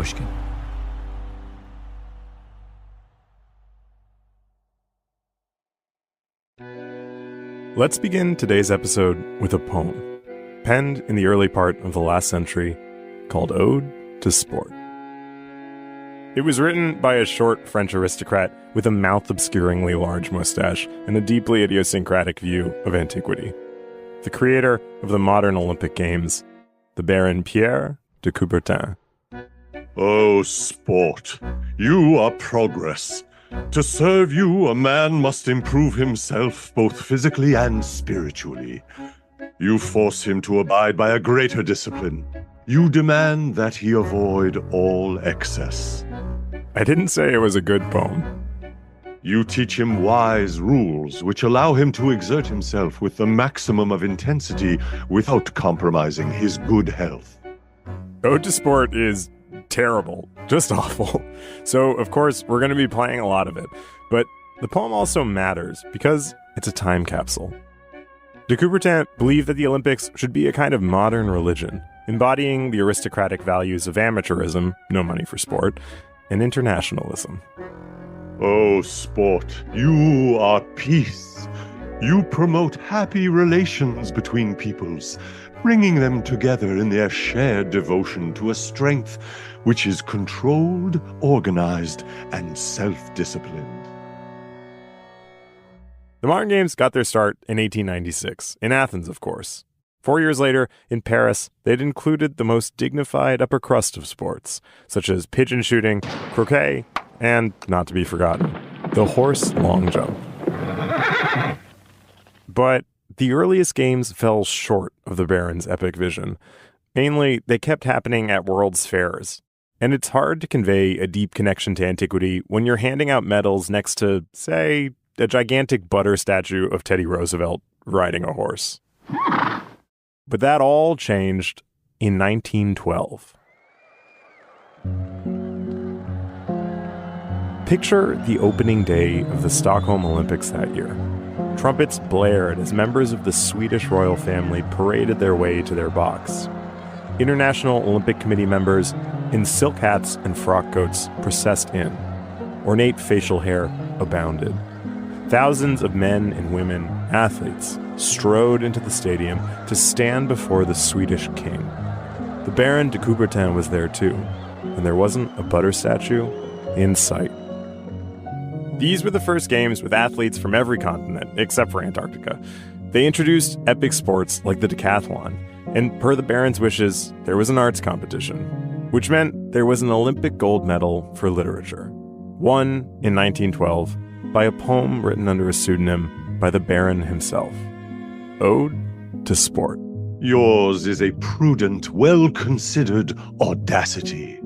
Pushkin. Let's begin today's episode with a poem, penned in the early part of the last century, called Ode to Sport. It was written by a short French aristocrat with a mouth-obscuringly large mustache and a deeply idiosyncratic view of antiquity. The creator of the modern Olympic Games, the Baron Pierre de Coubertin. Oh, sport, you are progress. To serve you, a man must improve himself both physically and spiritually. You force him to abide by a greater discipline. You demand that he avoid all excess. I didn't say it was a good poem. You teach him wise rules which allow him to exert himself with the maximum of intensity without compromising his good health. Ode to Sport is terrible, just awful. So, of course, we're going to be playing a lot of it. But the poem also matters because it's a time capsule. De Coubertin believed that the Olympics should be a kind of modern religion, embodying the aristocratic values of amateurism, no money for sport, and internationalism. Oh, sport, you are peace. You promote happy relations between peoples, bringing them together in their shared devotion to a strength which is controlled, organized, and self-disciplined. The modern games got their start in 1896, in Athens, of course. 4 years later, in Paris, they'd included the most dignified upper crust of sports, such as pigeon shooting, croquet, and, not to be forgotten, the horse long jump. But the earliest games fell short of the Baron's epic vision. Mainly, they kept happening at World's Fairs. And it's hard to convey a deep connection to antiquity when you're handing out medals next to, say, a gigantic butter statue of Teddy Roosevelt riding a horse. But that all changed in 1912. Picture the opening day of the Stockholm Olympics that year. Trumpets blared as members of the Swedish royal family paraded their way to their box. International Olympic Committee members in silk hats and frock coats processed in. Ornate facial hair abounded. Thousands of men and women, athletes, strode into the stadium to stand before the Swedish king. The Baron de Coubertin was there too, and there wasn't a butter statue in sight. These were the first games with athletes from every continent, except for Antarctica. They introduced epic sports like the decathlon, and per the Baron's wishes, there was an arts competition, which meant there was an Olympic gold medal for literature, won in 1912 by a poem written under a pseudonym by the Baron himself. Ode to Sport. Yours is a prudent, well-considered audacity.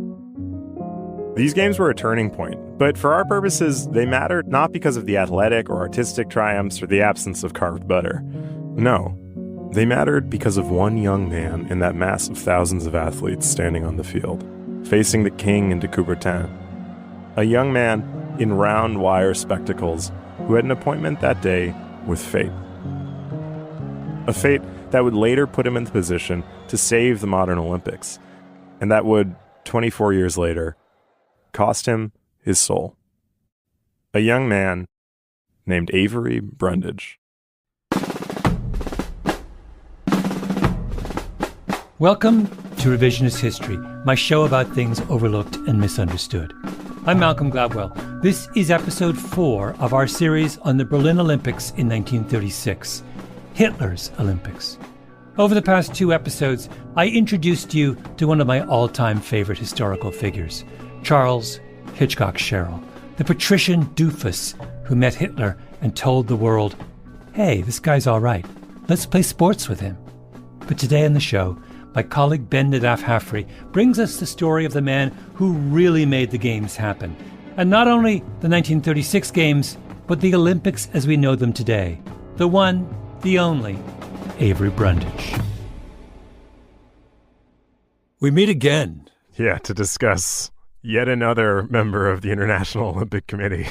These games were a turning point, but for our purposes, they mattered not because of the athletic or artistic triumphs or the absence of carved butter. No, they mattered because of one young man in that mass of thousands of athletes standing on the field, facing the king and de Coubertin. A young man in round wire spectacles who had an appointment that day with fate. A fate that would later put him in the position to save the modern Olympics, and that would, 24 years later, cost him his soul. A young man named Avery Brundage. Welcome to Revisionist History, my show about things overlooked and misunderstood. I'm Malcolm Gladwell. This is episode 4 of our series on the Berlin Olympics in 1936, Hitler's Olympics. Over the past 2 episodes, I introduced you to one of my all-time favorite historical figures, Charles Hitchcock Sherrill, the patrician doofus who met Hitler and told the world, hey, this guy's all right. Let's play sports with him. But today on the show, my colleague Ben Nadaf Hafri brings us the story of the man who really made the games happen. And not only the 1936 games, but the Olympics as we know them today. The one, the only, Avery Brundage. We meet again. Yeah, to discuss yet another member of the International Olympic Committee.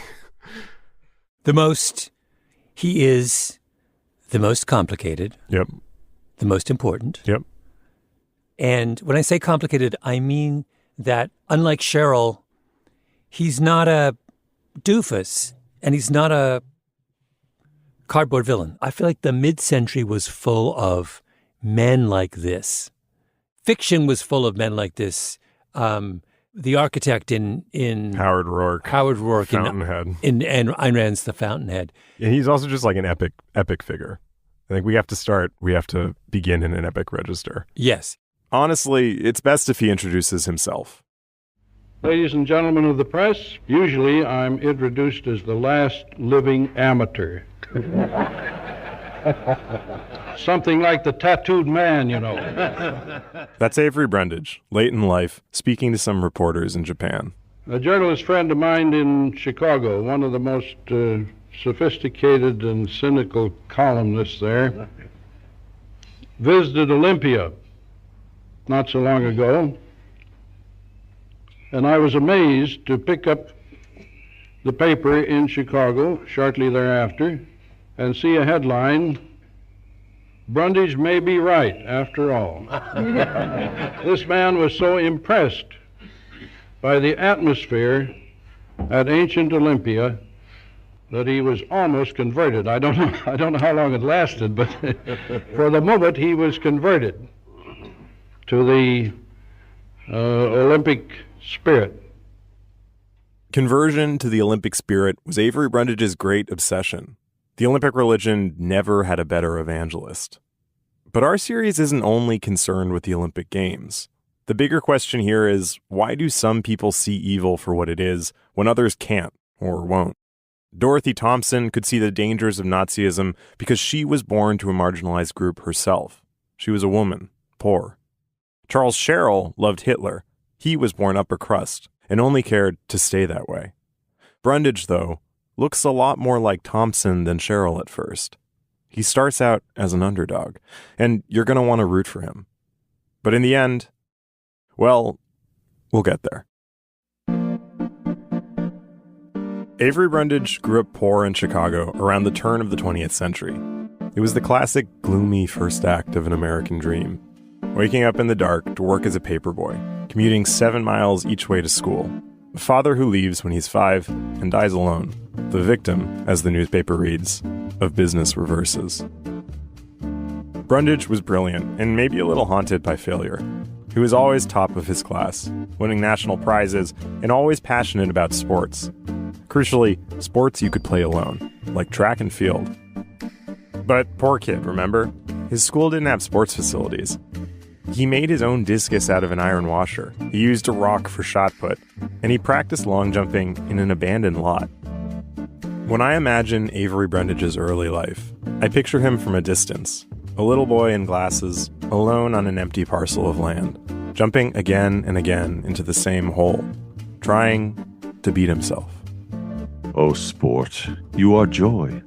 He is the most complicated. Yep. The most important. Yep. And when I say complicated, I mean that, unlike Cheryl, he's not a doofus and he's not a cardboard villain. I feel like the mid-century was full of men like this. Fiction was full of men like this. The Architect in Howard Rourke, Fountainhead, in Ayn Rand's The Fountainhead. And he's also just like an epic figure. I think we have to begin in an epic register. Yes. Honestly, it's best if he introduces himself. Ladies and gentlemen of the press, usually I'm introduced as the last living amateur. Something like the tattooed man, you know. That's Avery Brundage, late in life, speaking to some reporters in Japan. A journalist friend of mine in Chicago, one of the most sophisticated and cynical columnists there, visited Olympia not so long ago, and I was amazed to pick up the paper in Chicago shortly thereafter and see a headline, "Brundage may be right after all." This man was so impressed by the atmosphere at ancient Olympia that he was almost converted. I don't know how long it lasted, but for the moment he was converted to the Olympic spirit. Conversion to the Olympic spirit was Avery Brundage's great obsession. The Olympic religion never had a better evangelist. But our series isn't only concerned with the Olympic Games. The bigger question here is, why do some people see evil for what it is when others can't or won't? Dorothy Thompson could see the dangers of Nazism because she was born to a marginalized group herself. She was a woman, poor. Charles Sherrill loved Hitler. He was born upper crust and only cared to stay that way. Brundage, though, looks a lot more like Thompson than Sherrill at first. He starts out as an underdog, and you're going to want to root for him. But in the end, well, we'll get there. Avery Brundage grew up poor in Chicago around the turn of the 20th century. It was the classic gloomy first act of an American dream. Waking up in the dark to work as a paperboy, commuting 7 miles each way to school. A father who leaves when he's 5 and dies alone. The victim, as the newspaper reads, of business reverses. Brundage was brilliant and maybe a little haunted by failure. He was always top of his class, winning national prizes and always passionate about sports. Crucially, sports you could play alone, like track and field. But poor kid, remember? His school didn't have sports facilities. He made his own discus out of an iron washer. He used a rock for shot put, and he practiced long jumping in an abandoned lot. When I imagine Avery Brundage's early life, I picture him from a distance, a little boy in glasses, alone on an empty parcel of land, jumping again and again into the same hole, trying to beat himself. O sport, you are joy.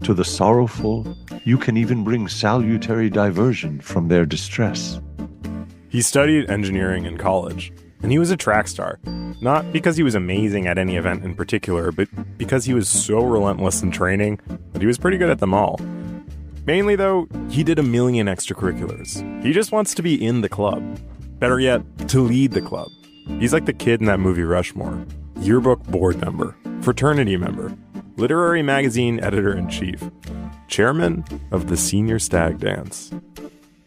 To the sorrowful, you can even bring salutary diversion from their distress. He studied engineering in college, and he was a track star, not because he was amazing at any event in particular, but because he was so relentless in training that he was pretty good at them all. Mainly, though, he did a million extracurriculars. He just wants to be in the club. Better yet, to lead the club. He's like the kid in that movie Rushmore. Yearbook board member, fraternity member, literary magazine editor-in-chief, chairman of the senior stag dance.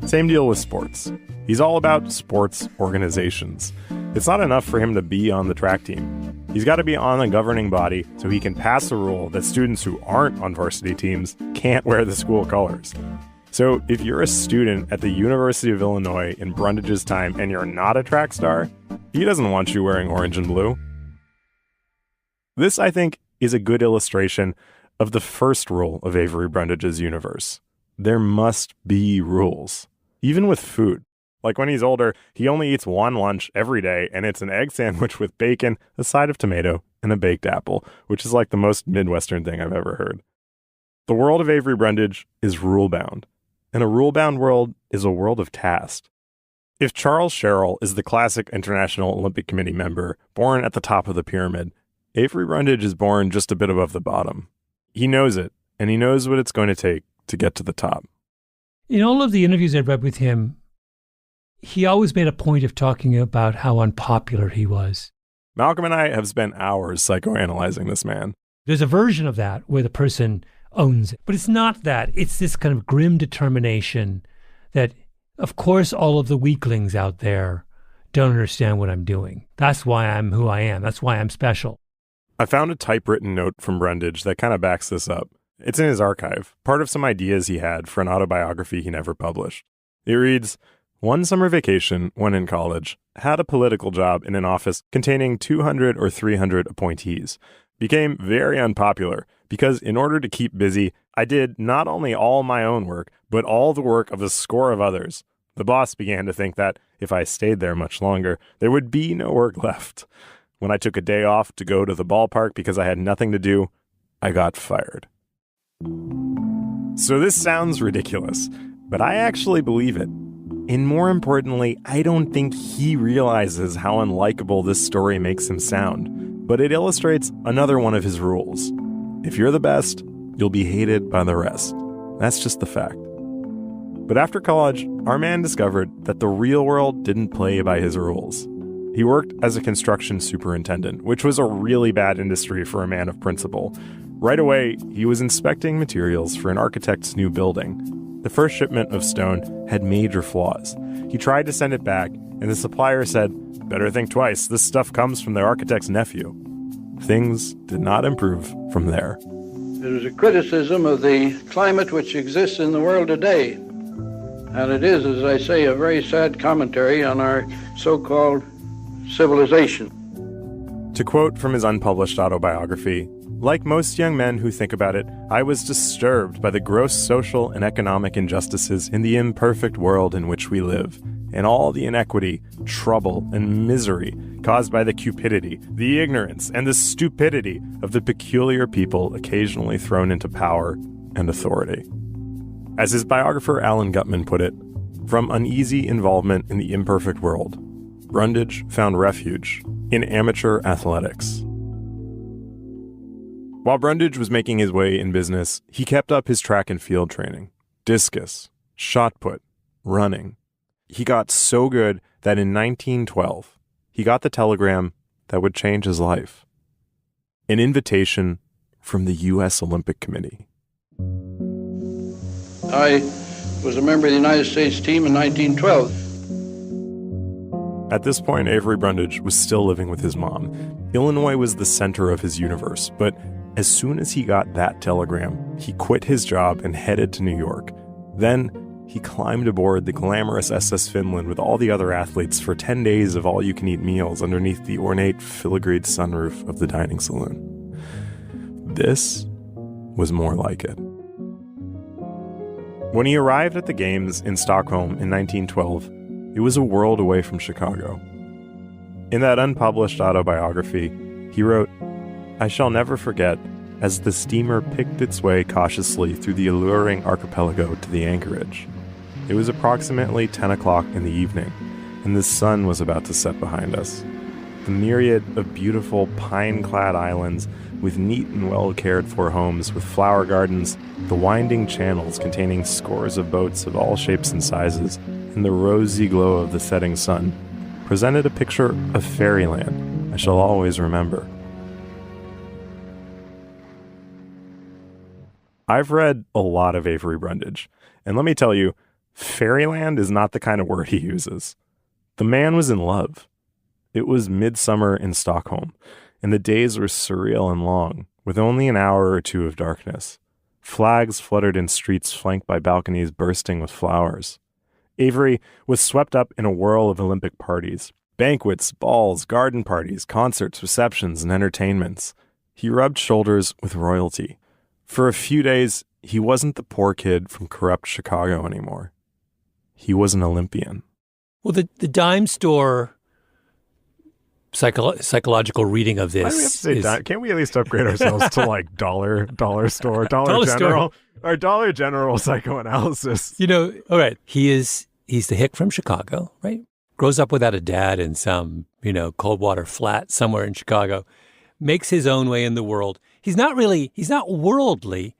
Same deal with sports. He's all about sports organizations. It's not enough for him to be on the track team. He's got to be on a governing body so he can pass a rule that students who aren't on varsity teams can't wear the school colors. So if you're a student at the University of Illinois in Brundage's time and you're not a track star, he doesn't want you wearing orange and blue. This, I think, is a good illustration of the first rule of Avery Brundage's universe. There must be rules, even with food. Like when he's older, he only eats one lunch every day, and it's an egg sandwich with bacon, a side of tomato, and a baked apple, which is like the most Midwestern thing I've ever heard. The world of Avery Brundage is rule-bound, and a rule-bound world is a world of task. If Charles Sherrill is the classic International Olympic Committee member, born at the top of the pyramid, Avery Brundage is born just a bit above the bottom. He knows it, and he knows what it's going to take to get to the top. In all of the interviews I've read with him, he always made a point of talking about how unpopular he was. Malcolm and I have spent hours psychoanalyzing this man. There's a version of that where the person owns it, but it's not that. It's this kind of grim determination that, of course, all of the weaklings out there don't understand what I'm doing. That's why I'm who I am. That's why I'm special. I found a typewritten note from Brundage that kind of backs this up. It's in his archive, part of some ideas he had for an autobiography he never published. It reads, "One summer vacation, when in college, had a political job in an office containing 200 or 300 appointees. Became very unpopular because in order to keep busy, I did not only all my own work, but all the work of a score of others. The boss began to think that if I stayed there much longer, there would be no work left. When I took a day off to go to the ballpark because I had nothing to do, I got fired." So this sounds ridiculous, but I actually believe it. And more importantly, I don't think he realizes how unlikable this story makes him sound. But it illustrates another one of his rules. If you're the best, you'll be hated by the rest. That's just the fact. But after college, our man discovered that the real world didn't play by his rules. He worked as a construction superintendent, which was a really bad industry for a man of principle. Right away, he was inspecting materials for an architect's new building. The first shipment of stone had major flaws. He tried to send it back, and the supplier said, "Better think twice, this stuff comes from the architect's nephew." Things did not improve from there. It is a criticism of the climate which exists in the world today. And it is, as I say, a very sad commentary on our so-called civilization. To quote from his unpublished autobiography, "Like most young men who think about it, I was disturbed by the gross social and economic injustices in the imperfect world in which we live, and all the inequity, trouble, and misery caused by the cupidity, the ignorance, and the stupidity of the peculiar people occasionally thrown into power and authority." As his biographer Alan Gutman put it, from uneasy involvement in the imperfect world, Brundage found refuge in amateur athletics. While Brundage was making his way in business, he kept up his track and field training, discus, shot put, running. He got so good that in 1912, he got the telegram that would change his life. An invitation from the U.S. Olympic Committee. I was a member of the United States team in 1912. At this point, Avery Brundage was still living with his mom. Illinois was the center of his universe, but as soon as he got that telegram, he quit his job and headed to New York. Then he climbed aboard the glamorous SS Finland with all the other athletes for 10 days of all-you-can-eat meals underneath the ornate filigreed sunroof of the dining saloon. This was more like it. When he arrived at the Games in Stockholm in 1912, it was a world away from Chicago. In that unpublished autobiography, he wrote, "I shall never forget as the steamer picked its way cautiously through the alluring archipelago to the anchorage. It was approximately 10 o'clock in the evening, and the sun was about to set behind us. The myriad of beautiful pine-clad islands with neat and well-cared-for homes with flower gardens, the winding channels containing scores of boats of all shapes and sizes, and the rosy glow of the setting sun, presented a picture of fairyland I shall always remember." I've read a lot of Avery Brundage, and let me tell you, fairyland is not the kind of word he uses. The man was in love. It was midsummer in Stockholm, and the days were surreal and long, with only an hour or two of darkness. Flags fluttered in streets flanked by balconies bursting with flowers. Avery was swept up in a whirl of Olympic parties, banquets, balls, garden parties, concerts, receptions, and entertainments. He rubbed shoulders with royalty. For a few days, he wasn't the poor kid from corrupt Chicago anymore. He was an Olympian. Well, the dime store psychological reading of this. Why do we have to say dime? Can't we at least upgrade ourselves to like dollar store, Dollar General, or Dollar General psychoanalysis? You know, all right. He's the hick from Chicago, right? Grows up without a dad in some, cold water flat somewhere in Chicago. Makes his own way in the world. He's not worldly.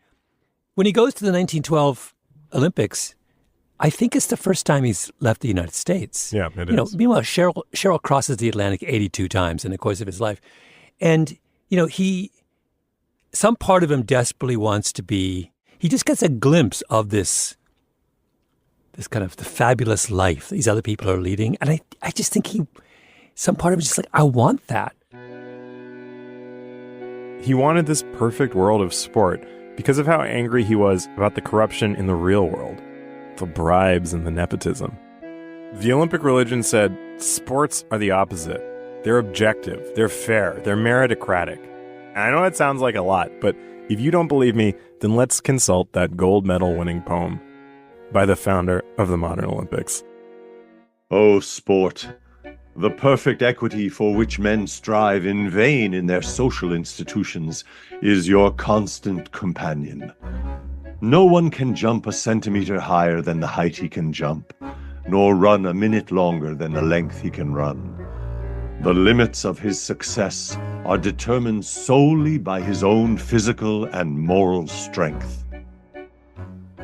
When he goes to the 1912 Olympics, I think it's the first time he's left the United States. Yeah, it is. Meanwhile, Cheryl crosses the Atlantic 82 times in the course of his life. And, some part of him desperately wants to be, he just gets a glimpse of this kind of the fabulous life these other people are leading. And I just think some part of him is just like, I want that. He wanted this perfect world of sport because of how angry he was about the corruption in the real world, the bribes and the nepotism. The Olympic religion said sports are the opposite. They're objective, they're fair, they're meritocratic. And I know that sounds like a lot, but if you don't believe me, then let's consult that gold medal winning poem by the founder of the modern Olympics. O sport, the perfect equity for which men strive in vain in their social institutions, is your constant companion. No one can jump a centimeter higher than the height he can jump, nor run a minute longer than the length he can run. The limits of his success are determined solely by his own physical and moral strength.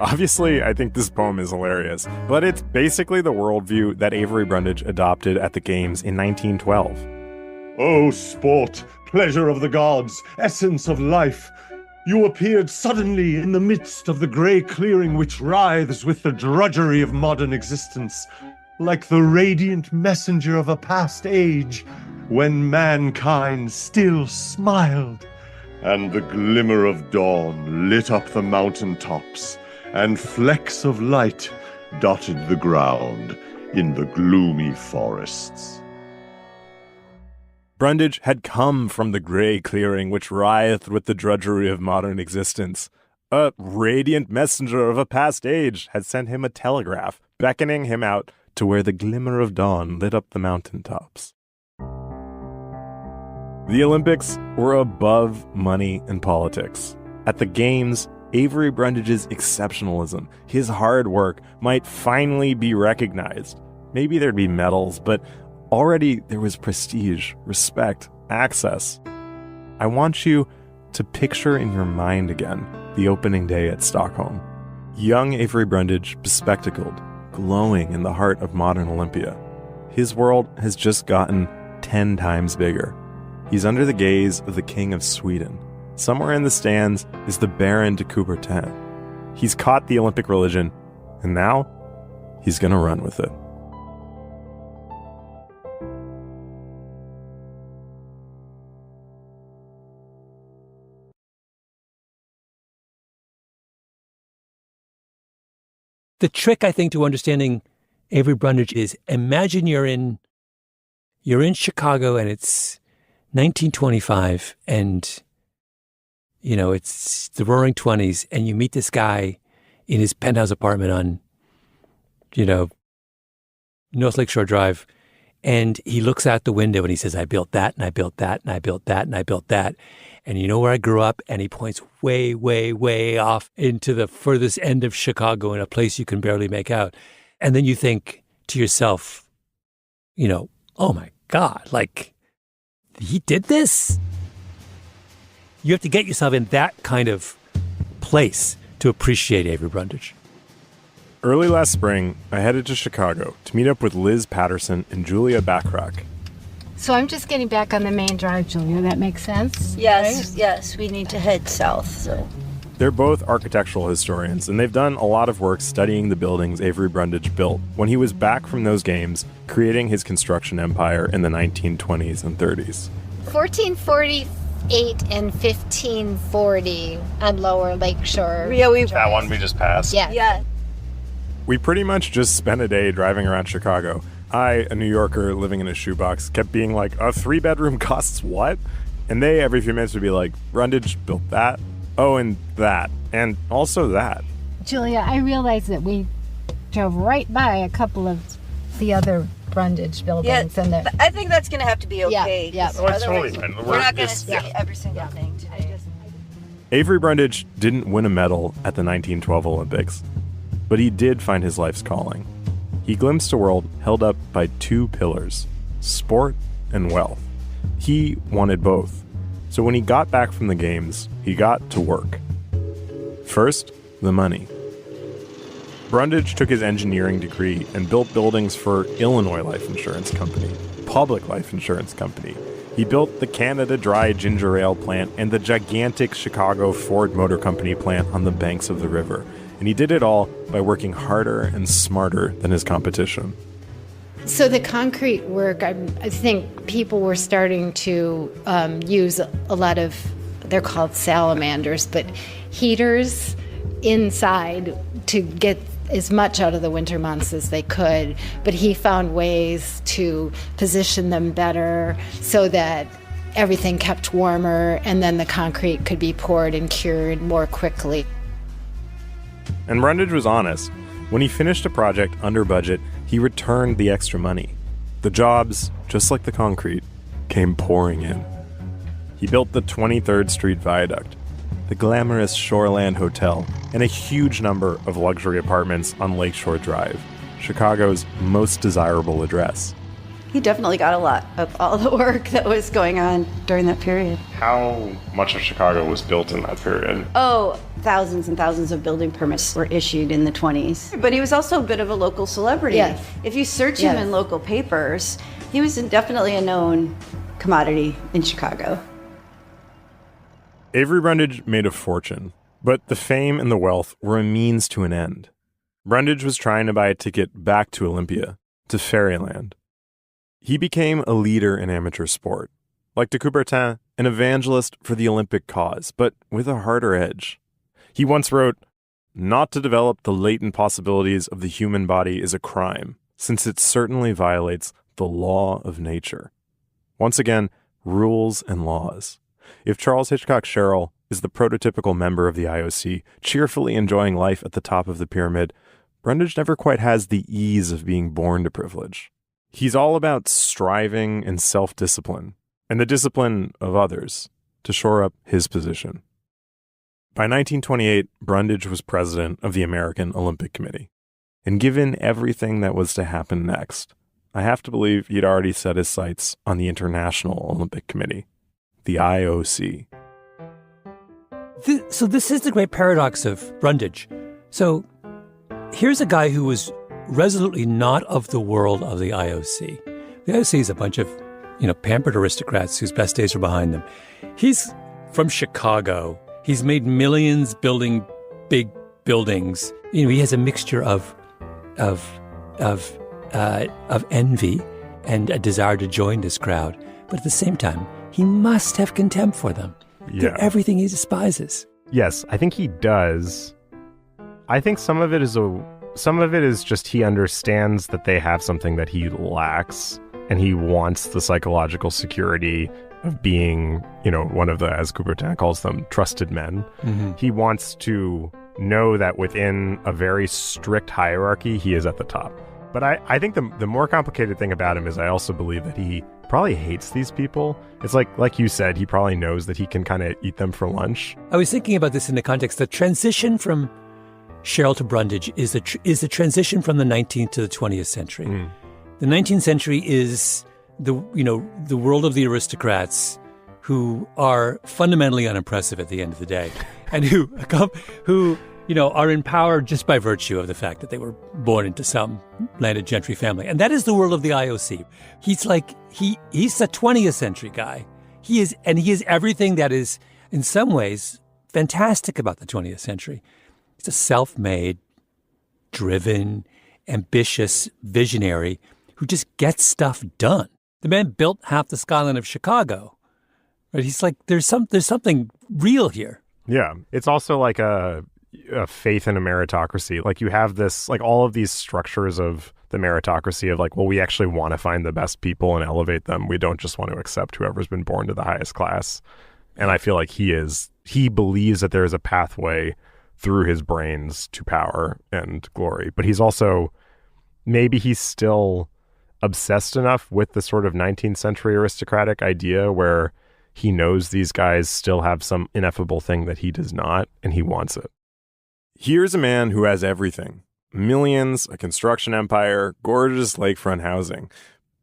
Obviously, I think this poem is hilarious, but it's basically the worldview that Avery Brundage adopted at the Games in 1912. O sport, pleasure of the gods, essence of life, you appeared suddenly in the midst of the grey clearing which writhes with the drudgery of modern existence, like the radiant messenger of a past age, when mankind still smiled, and the glimmer of dawn lit up the mountain tops, and flecks of light dotted the ground in the gloomy forests. Brundage had come from the grey clearing which writhed with the drudgery of modern existence. A radiant messenger of a past age had sent him a telegraph, beckoning him out to where the glimmer of dawn lit up the mountaintops. The Olympics were above money and politics. At the Games, Avery Brundage's exceptionalism, his hard work, might finally be recognized. Maybe there'd be medals, but already there was prestige, respect, access. I want you to picture in your mind again the opening day at Stockholm. Young Avery Brundage, bespectacled, glowing in the heart of modern Olympia. His world has just gotten 10 times bigger. He's under the gaze of the King of Sweden. Somewhere in the stands is the Baron de Coubertin. He's caught the Olympic religion, and now he's going to run with it. The trick, I think, to understanding Avery Brundage is imagine you're in Chicago and it's 1925 and, it's the roaring 20s and you meet this guy in his penthouse apartment on, North Lakeshore Drive, and he looks out the window and he says, I built that and I built that and I built that and I built that. And you know where I grew up? And he points way, way, way off into the furthest end of Chicago in a place you can barely make out. And then you think to yourself, oh my God, he did this? You have to get yourself in that kind of place to appreciate Avery Brundage. Early last spring, I headed to Chicago to meet up with Liz Patterson and Julia Bachrach. So I'm just getting back on the main drive, Julia. That makes sense? Yes, right? yes. We need to head south, so. They're both architectural historians, and they've done a lot of work studying the buildings Avery Brundage built when he was back from those games, creating his construction empire in the 1920s and 30s. 1448 and 1540 on Lower Lakeshore. Yeah, that one we just passed. Yeah. We pretty much just spent a day driving around Chicago. I, a New Yorker living in a shoebox, kept being like, a 3-bedroom costs what? And they, every few minutes, would be like, Brundage built that. Oh, and that. And also that. Julia, I realized that we drove right by a couple of the other Brundage buildings. Yeah, and I think that's going to have to be okay. Yeah. Oh, it's totally fine. We're not going to see every single thing today. Avery Brundage didn't win a medal at the 1912 Olympics, but he did find his life's calling. He glimpsed a world held up by 2 pillars, sport and wealth. He wanted both. So when he got back from the games, he got to work. First, the money. Brundage took his engineering degree and built buildings for Illinois Life Insurance Company, Public Life Insurance Company. He built the Canada Dry Ginger Ale plant and the gigantic Chicago Ford Motor Company plant on the banks of the river. And he did it all by working harder and smarter than his competition. So the concrete work, I think people were starting to use a lot of, they're called salamanders, but heaters inside to get as much out of the winter months as they could, but he found ways to position them better so that everything kept warmer and then the concrete could be poured and cured more quickly. And Brundage was honest. When he finished a project under budget, he returned the extra money. The jobs, just like the concrete, came pouring in. He built the 23rd Street Viaduct, the glamorous Shoreland Hotel, and a huge number of luxury apartments on Lakeshore Drive, Chicago's most desirable address. He definitely got a lot of all the work that was going on during that period. How much of Chicago was built in that period? Oh, thousands and thousands of building permits were issued in the 20s. But he was also a bit of a local celebrity. Yes. If you search him in local papers, he was definitely a known commodity in Chicago. Avery Brundage made a fortune, but the fame and the wealth were a means to an end. Brundage was trying to buy a ticket back to Olympia, to Fairyland. He became a leader in amateur sport, like de Coubertin, an evangelist for the Olympic cause, but with a harder edge. He once wrote, "Not to develop the latent possibilities of the human body is a crime, since it certainly violates the law of nature." Once again, rules and laws. If Charles Hitchcock Sherrill is the prototypical member of the IOC, cheerfully enjoying life at the top of the pyramid, Brundage never quite has the ease of being born to privilege. He's all about striving and self-discipline, and the discipline of others, to shore up his position. By 1928, Brundage was president of the American Olympic Committee. And given everything that was to happen next, I have to believe he'd already set his sights on the International Olympic Committee, the IOC. So this is the great paradox of Brundage. So here's a guy who was resolutely not of the world of the IOC. The IOC is a bunch of, pampered aristocrats whose best days are behind them. He's from Chicago. He's made millions building big buildings. He has a mixture of envy and a desire to join this crowd. But at the same time, he must have contempt for them. Yeah. They're everything he despises. Yes, I think he does. I think some of it is just he understands that they have something that he lacks, and he wants the psychological security of being, one of the, as Coubertin calls them, trusted men. Mm-hmm. He wants to know that within a very strict hierarchy, he is at the top. But I think the more complicated thing about him is I also believe that he probably hates these people. It's like you said, he probably knows that he can kind of eat them for lunch. I was thinking about this in the context. The transition from Sherrill to Brundage is the transition from the 19th to the 20th century. Mm. The 19th century is the world of the aristocrats who are fundamentally unimpressive at the end of the day, and who are in power just by virtue of the fact that they were born into some landed gentry family. And that is the world of the IOC. He's a 20th century guy. He is everything that is in some ways fantastic about the 20th century. He's a self-made, driven, ambitious visionary who just gets stuff done. The man built half the skyline of Chicago. Right? He's like, there's something real here. Yeah. It's also like a faith in a meritocracy. Like you have this, like all of these structures of the meritocracy of like, well, we actually want to find the best people and elevate them. We don't just want to accept whoever's been born to the highest class. And I feel like he believes that there is a pathway through his brains to power and glory. But he's also, maybe he's still obsessed enough with the sort of 19th century aristocratic idea where he knows these guys still have some ineffable thing that he does not, and he wants it. Here's a man who has everything. Millions, a construction empire, gorgeous lakefront housing.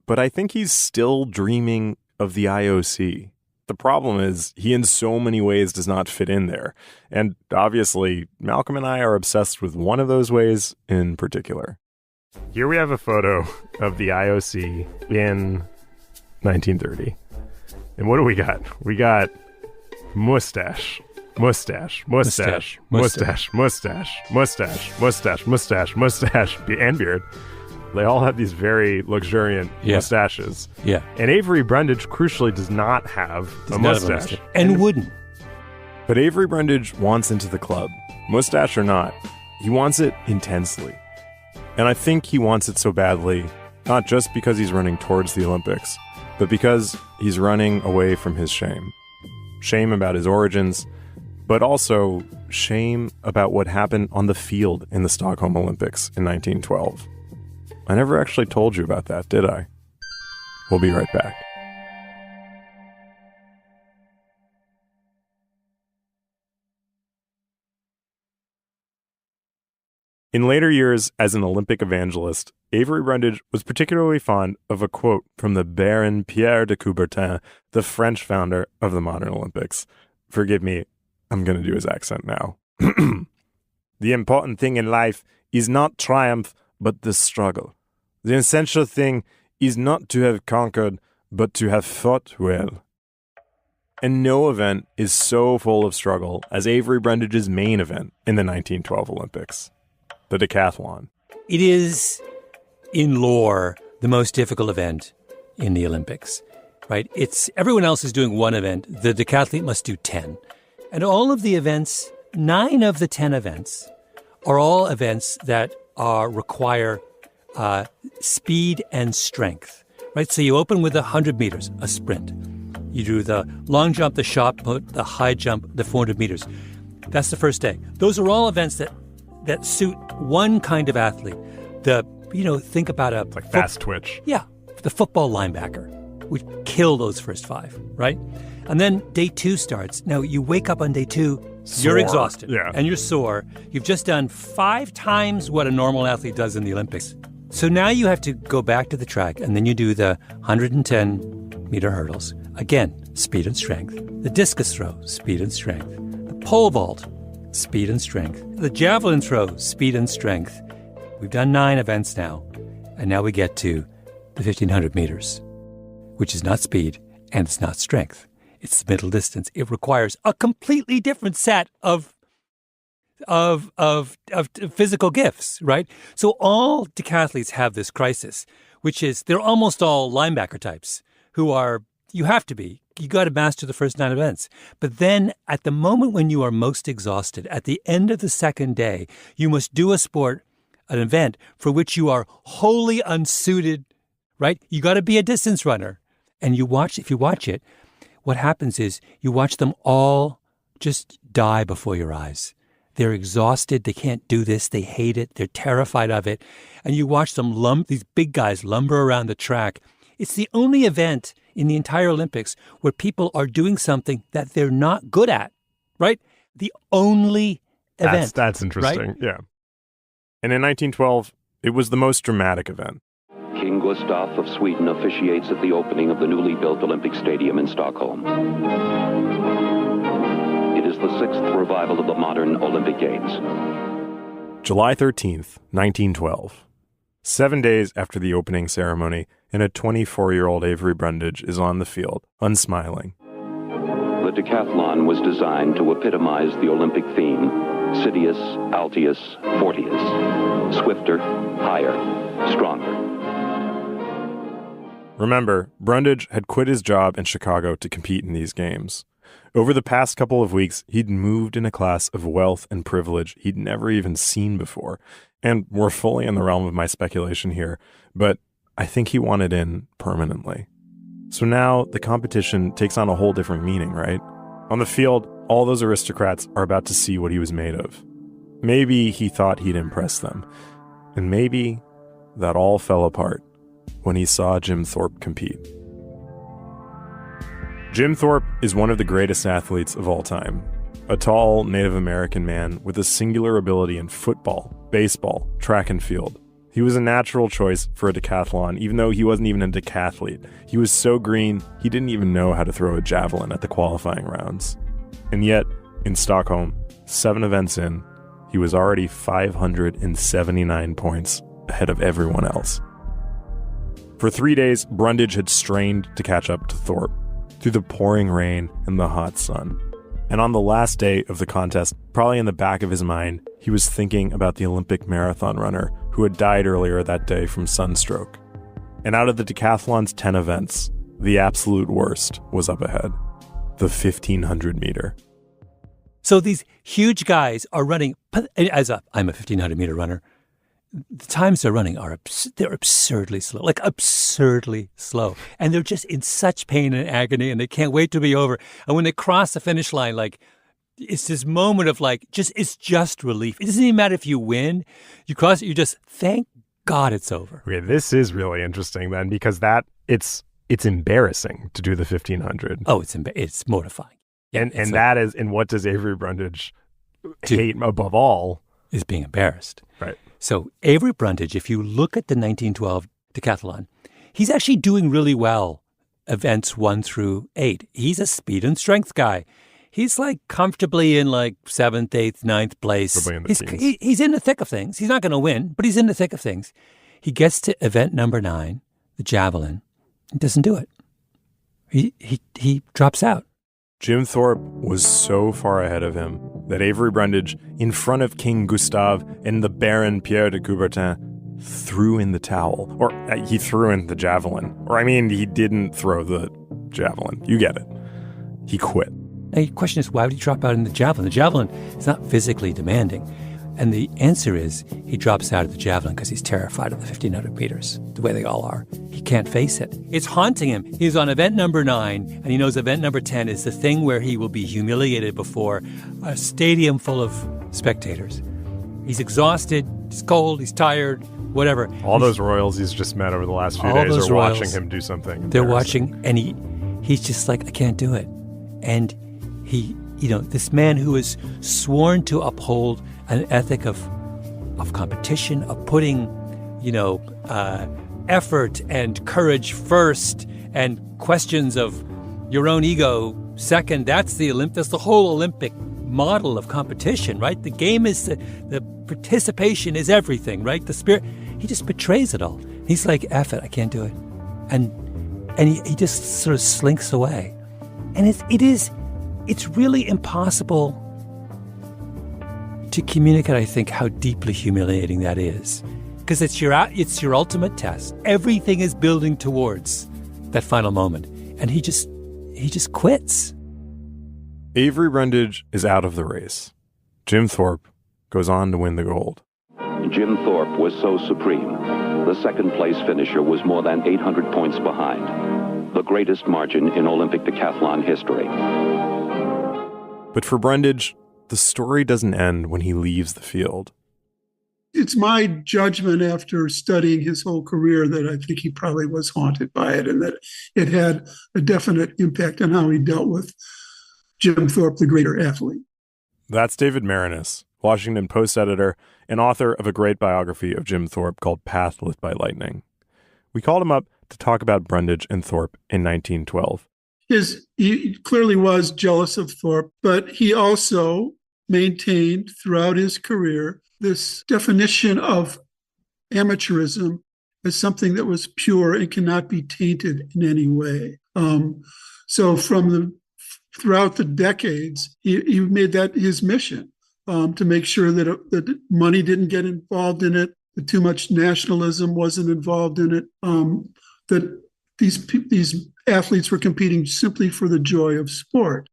But I think he's still dreaming of the IOC. The problem is he in so many ways does not fit in there. And obviously, Malcolm and I are obsessed with one of those ways in particular. Here we have a photo of the IOC in 1930. And what do we got? We got mustache, mustache, mustache, mustache, mustache, mustache, mustache, mustache, mustache, and beard. They all have these very luxuriant mustaches. Yeah. And Avery Brundage, crucially, does not have a mustache. And wouldn't. But Avery Brundage wants into the club. Mustache or not, he wants it intensely. And I think he wants it so badly, not just because he's running towards the Olympics, but because he's running away from his shame. Shame about his origins, but also shame about what happened on the field in the Stockholm Olympics in 1912. I never actually told you about that, did I? We'll be right back. In later years, as an Olympic evangelist, Avery Brundage was particularly fond of a quote from the Baron Pierre de Coubertin, the French founder of the modern Olympics. Forgive me, I'm going to do his accent now. The important thing in life is not triumph, but the struggle. The essential thing is not to have conquered, but to have fought well. And no event is so full of struggle as Avery Brundage's main event in the 1912 Olympics, the decathlon. It is, in lore, the most difficult event in the Olympics, right? Everyone else is doing one event. The decathlete must do 10. And all of the events, 9 of the 10 events, are all events that require speed and strength, right? So you open with 100 meters, a sprint. You do the long jump, the shot put, the high jump, the 400 meters. That's the first day. Those are all events that suit one kind of athlete. Think about a... Like fast twitch. Yeah. The football linebacker would kill those first 5, right? And then day 2 starts. Now, you wake up on day 2, you're exhausted. Yeah. And you're sore. You've just done 5 times what a normal athlete does in the Olympics. So now you have to go back to the track, and then you do the 110-meter hurdles. Again, speed and strength. The discus throw, speed and strength. The pole vault, speed and strength. The javelin throw, speed and strength. We've done 9 events now, and now we get to the 1,500 meters, which is not speed and it's not strength. It's the middle distance. It requires a completely different set of physical gifts, right? So all decathletes have this crisis, which is they're almost all linebacker types who are, you got to master the first 9 events. But then at the moment when you are most exhausted, at the end of the second day, you must do an event for which you are wholly unsuited, right? You got to be a distance runner. And if you watch it, what happens is you watch them all just die before your eyes. They're exhausted. They can't do this. They hate it. They're terrified of it. And you watch them these big guys lumber around the track. It's the only event in the entire Olympics where people are doing something that they're not good at, right? The only event. That's interesting, right? Yeah. And in 1912, it was the most dramatic event. King Gustaf of Sweden officiates at the opening of the newly built Olympic Stadium in Stockholm. It is the 6th revival of the modern Olympic Games. July 13th, 1912. 7 days after the opening ceremony, and a 24-year-old Avery Brundage is on the field, unsmiling. The decathlon was designed to epitomize the Olympic theme, Sidious, Altius, Fortius, swifter, higher, stronger. Remember, Brundage had quit his job in Chicago to compete in these games. Over the past couple of weeks, he'd moved in a class of wealth and privilege he'd never even seen before. And we're fully in the realm of my speculation here, but I think he wanted in permanently. So now the competition takes on a whole different meaning, right? On the field, all those aristocrats are about to see what he was made of. Maybe he thought he'd impress them. And maybe that all fell apart when he saw Jim Thorpe compete. Jim Thorpe is one of the greatest athletes of all time. A tall Native American man with a singular ability in football, baseball, track and field. He was a natural choice for a decathlon, even though he wasn't even a decathlete. He was so green, he didn't even know how to throw a javelin at the qualifying rounds. And yet, in Stockholm, 7 events in, he was already 579 points ahead of everyone else. For 3 days, Brundage had strained to catch up to Thorpe through the pouring rain and the hot sun. And on the last day of the contest, probably in the back of his mind, he was thinking about the Olympic marathon runner who had died earlier that day from sunstroke. And out of the decathlon's 10 events, the absolute worst was up ahead, the 1,500 meter. So these huge guys are running, I'm a 1,500 meter runner. The times they're running they're absurdly slow, like absurdly slow. And they're just in such pain and agony, and they can't wait to be over. And when they cross the finish line, like, it's this moment of it's just relief. It doesn't even matter if you win. You cross it, you just, thank God it's over. Okay, this is really interesting then, because it's embarrassing to do the 1,500. Oh, it's mortifying. Yeah, and what does Avery Brundage hate above all? Is being embarrassed. Right. So Avery Brundage, if you look at the 1912 decathlon, he's actually doing really well, events 1 through 8. He's a speed and strength guy. He's comfortably in 7th, 8th, 9th place. He's in the thick of things. He's not going to win, but he's in the thick of things. He gets to event number 9, the javelin, and doesn't do it. He drops out. Jim Thorpe was so far ahead of him that Avery Brundage, in front of King Gustave and the Baron Pierre de Coubertin, threw in the towel. Or he threw in the javelin. He didn't throw the javelin. You get it. He quit. Now, the question is, why would he drop out in the javelin? The javelin is not physically demanding. And the answer is he drops out of the javelin because he's terrified of the 1,500 meters, the way they all are. He can't face it. It's haunting him. He's on event number 9, and he knows event number 10 is the thing where he will be humiliated before a stadium full of spectators. He's exhausted, he's cold, he's tired, whatever. All those royals he's just met over the last few days are watching him do something. They're watching, and he's just like, I can't do it. And he, this man who is sworn to uphold an ethic of competition, of putting, effort and courage first, and questions of your own ego second. That's the whole Olympic model of competition, right? The game is the participation is everything, right? The spirit. He just betrays it all. He's like, F it, I can't do it, and he just sort of slinks away, and it's really impossible to communicate, I think, how deeply humiliating that is. Because it's your ultimate test. Everything is building towards that final moment. And he just quits. Avery Brundage is out of the race. Jim Thorpe goes on to win the gold. Jim Thorpe was so supreme. The second-place finisher was more than 800 points behind. The greatest margin in Olympic decathlon history. But for Brundage, the story doesn't end when he leaves the field. It's my judgment after studying his whole career that I think he probably was haunted by it, and that it had a definite impact on how he dealt with Jim Thorpe, the greater athlete. That's David Marinis, Washington Post editor and author of a great biography of Jim Thorpe called Path Lit by Lightning. We called him up to talk about Brundage and Thorpe in 1912. He clearly was jealous of Thorpe, but he also maintained throughout his career this definition of amateurism as something that was pure and cannot be tainted in any way. So throughout the decades, he made that his mission, to make sure that money didn't get involved in it, that too much nationalism wasn't involved in it, that these athletes were competing simply for the joy of sport.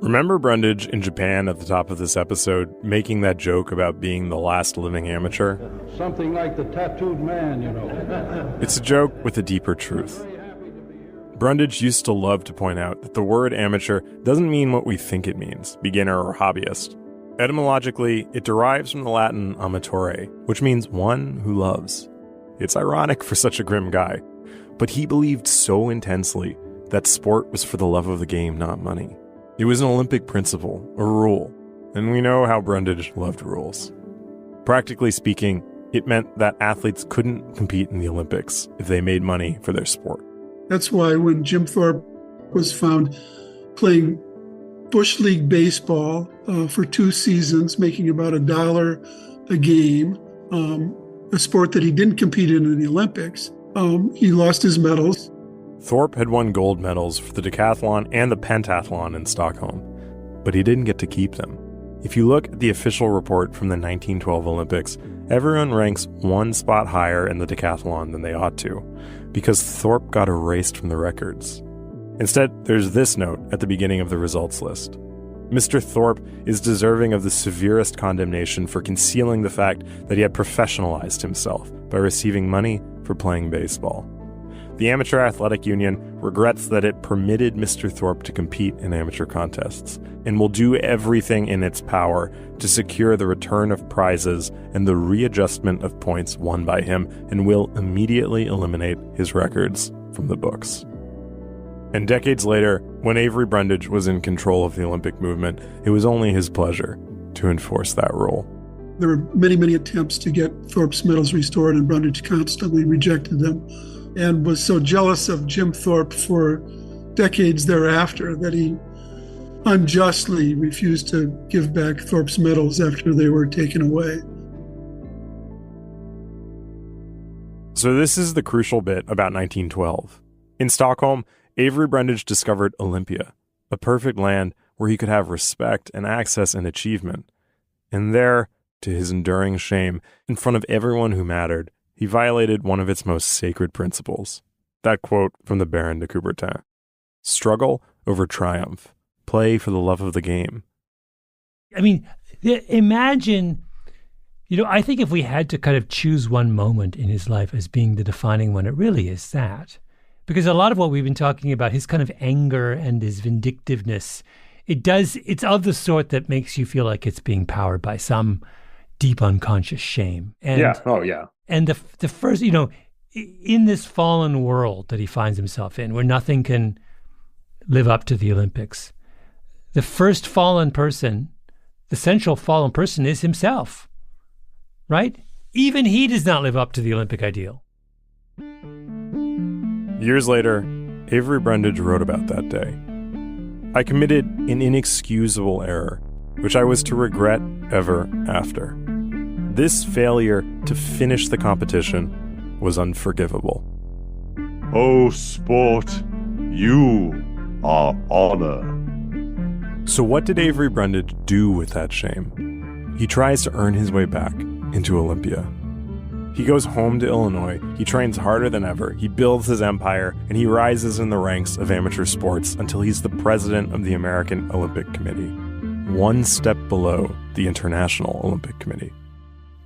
Remember Brundage in Japan at the top of this episode making that joke about being the last living amateur? Something like the tattooed man, It's a joke with a deeper truth. Brundage used to love to point out that the word amateur doesn't mean what we think it means, beginner or hobbyist. Etymologically, it derives from the Latin amatore, which means one who loves. It's ironic for such a grim guy, but he believed so intensely that sport was for the love of the game, not money. It was an Olympic principle, a rule, and we know how Brundage loved rules. Practically speaking, it meant that athletes couldn't compete in the Olympics if they made money for their sport. That's why when Jim Thorpe was found playing Bush League baseball for 2 seasons, making about $1 a game, a sport that he didn't compete in the Olympics, he lost his medals. Thorpe had won gold medals for the decathlon and the pentathlon in Stockholm, but he didn't get to keep them. If you look at the official report from the 1912 Olympics, everyone ranks 1 spot higher in the decathlon than they ought to, because Thorpe got erased from the records. Instead, there's this note at the beginning of the results list. Mr. Thorpe is deserving of the severest condemnation for concealing the fact that he had professionalized himself by receiving money for playing baseball. The Amateur Athletic Union regrets that it permitted Mr. Thorpe to compete in amateur contests and will do everything in its power to secure the return of prizes and the readjustment of points won by him, and will immediately eliminate his records from the books. And decades later, when Avery Brundage was in control of the Olympic movement, it was only his pleasure to enforce that rule. There were many, many attempts to get Thorpe's medals restored, and Brundage constantly rejected them and was so jealous of Jim Thorpe for decades thereafter that he unjustly refused to give back Thorpe's medals after they were taken away. So this is the crucial bit about 1912. In Stockholm, Avery Brundage discovered Olympia, a perfect land where he could have respect and access and achievement. And there, to his enduring shame, in front of everyone who mattered, he violated one of its most sacred principles. That quote from the Baron de Coubertin: "Struggle over triumph. Play for the love of the game." I mean, imagine, I think if we had to kind of choose one moment in his life as being the defining one, it really is that. Because a lot of what we've been talking about, his kind of anger and his vindictiveness, it's of the sort that makes you feel like it's being powered by some deep unconscious shame. And, yeah. Oh, yeah. And the first, in this fallen world that he finds himself in, where nothing can live up to the Olympics, the first fallen person, the central fallen person is himself, right? Even he does not live up to the Olympic ideal. Years later, Avery Brundage wrote about that day. "I committed an inexcusable error, which I was to regret ever after. This failure to finish the competition was unforgivable." O sport, you are honor. So what did Avery Brundage do with that shame? He tries to earn his way back into Olympia. He goes home to Illinois, he trains harder than ever, he builds his empire, and he rises in the ranks of amateur sports until he's the president of the American Olympic Committee, one step below the International Olympic Committee.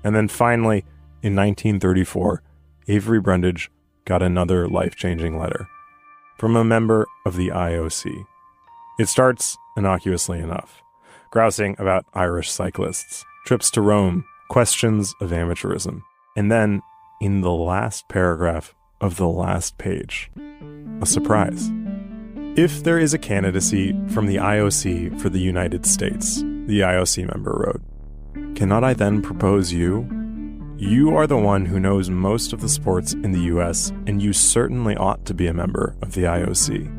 And then finally, in 1934, Avery Brundage got another life-changing letter from a member of the IOC. It starts innocuously enough, grousing about Irish cyclists, trips to Rome, questions of amateurism. And then, in the last paragraph of the last page, a surprise. "If there is a candidacy from the IOC for the United States," the IOC member wrote, "cannot I then propose you? You are the one who knows most of the sports in the US, and you certainly ought to be a member of the IOC."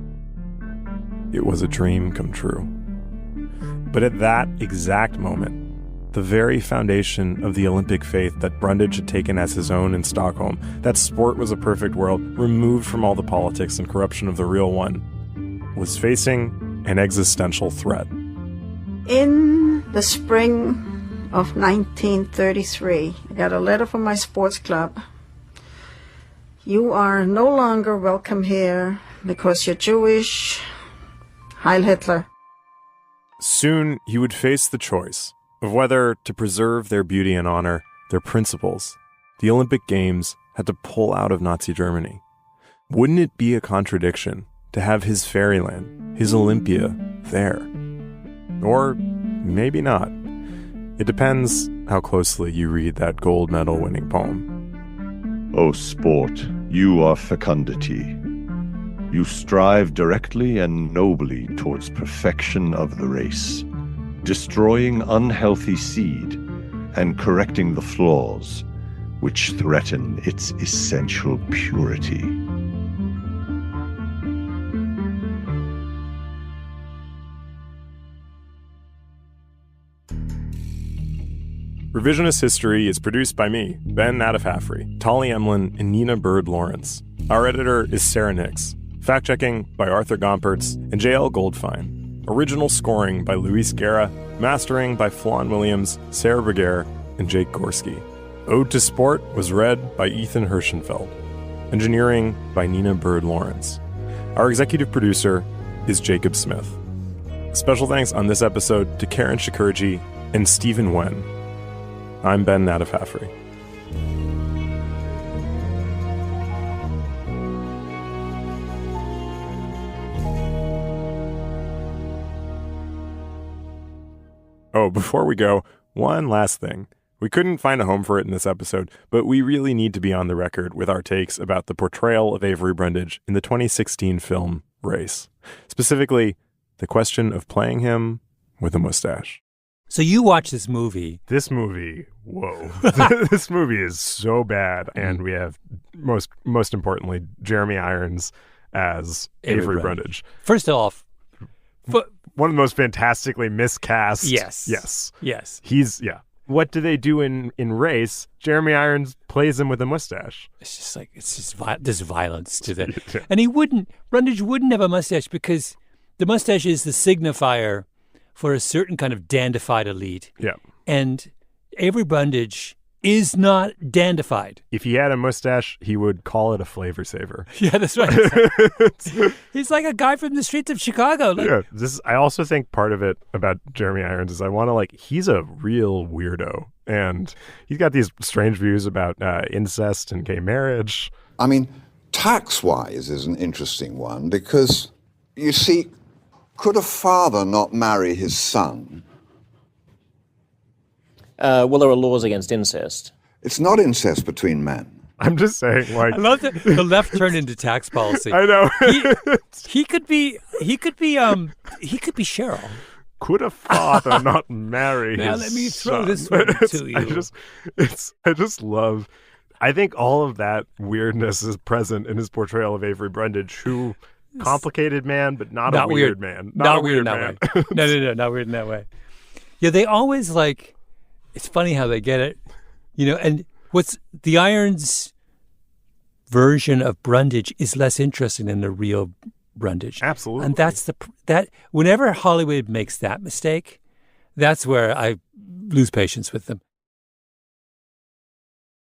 It was a dream come true. But at that exact moment, the very foundation of the Olympic faith that Brundage had taken as his own in Stockholm, that sport was a perfect world, removed from all the politics and corruption of the real one, was facing an existential threat. In the spring of 1933, I got a letter from my sports club. "You are no longer welcome here because you're Jewish. Heil Hitler." Soon he would face the choice of whether to preserve their beauty and honor, their principles. The Olympic Games had to pull out of Nazi Germany. Wouldn't it be a contradiction to have his fairyland, his Olympia, there? Or maybe not. It depends how closely you read that gold medal winning poem. O sport, you are fecundity. You strive directly and nobly towards perfection of the race, destroying unhealthy seed and correcting the flaws which threaten its essential purity. Revisionist History is produced by me, Ben Nadafafri, Tolly Emlin, and Nina Bird Lawrence. Our editor is Sarah Nix. Fact-checking by Arthur Gompertz and J.L. Goldfein. Original scoring by Luis Guerra. Mastering by Flan Williams, Sarah Berger, and Jake Gorski. Ode to Sport was read by Ethan Hirschenfeld. Engineering by Nina Bird Lawrence. Our executive producer is Jacob Smith. Special thanks on this episode to Karen Shakurji and Stephen Wen. I'm Ben Nadafafri. Oh, before we go, one last thing. We couldn't find a home for it in this episode, but we really need to be on the record with our takes about the portrayal of Avery Brundage in the 2016 film Race. Specifically, the question of playing him with a mustache. So you watch this movie. This movie, whoa. This movie is so bad. And we have, most importantly, Jeremy Irons as Avery Brundage. First off, one of the most fantastically miscast. Yes. What do they do in Race? Jeremy Irons plays him with a mustache. It's just like, there's violence to that. And Brundage wouldn't have a mustache because the mustache is the signifier for a certain kind of dandified elite. Yeah. And Avery Brundage is not dandified. If he had a mustache, he would call it a flavor saver. Yeah, that's right. He's like a guy from the streets of Chicago. I also think part of it about Jeremy Irons is he's a real weirdo. And he's got these strange views about incest and gay marriage. I mean, tax-wise is an interesting one because, you see, could a father not marry his son? Well, there are laws against incest. It's not incest between men. I'm just saying, I love that the left turned into tax policy. I know. He could be Cheryl. Could a father not marry his son? Now let me throw this one to you. I think all of that weirdness is present in his portrayal of Avery Brundage, who complicated man, but not a weird man. Not weird in that way. No, not weird in that way. Yeah, they always it's funny how they get it, and what's the Irons version of Brundage is less interesting than the real Brundage. Absolutely. And that's that whenever Hollywood makes that mistake, that's where I lose patience with them.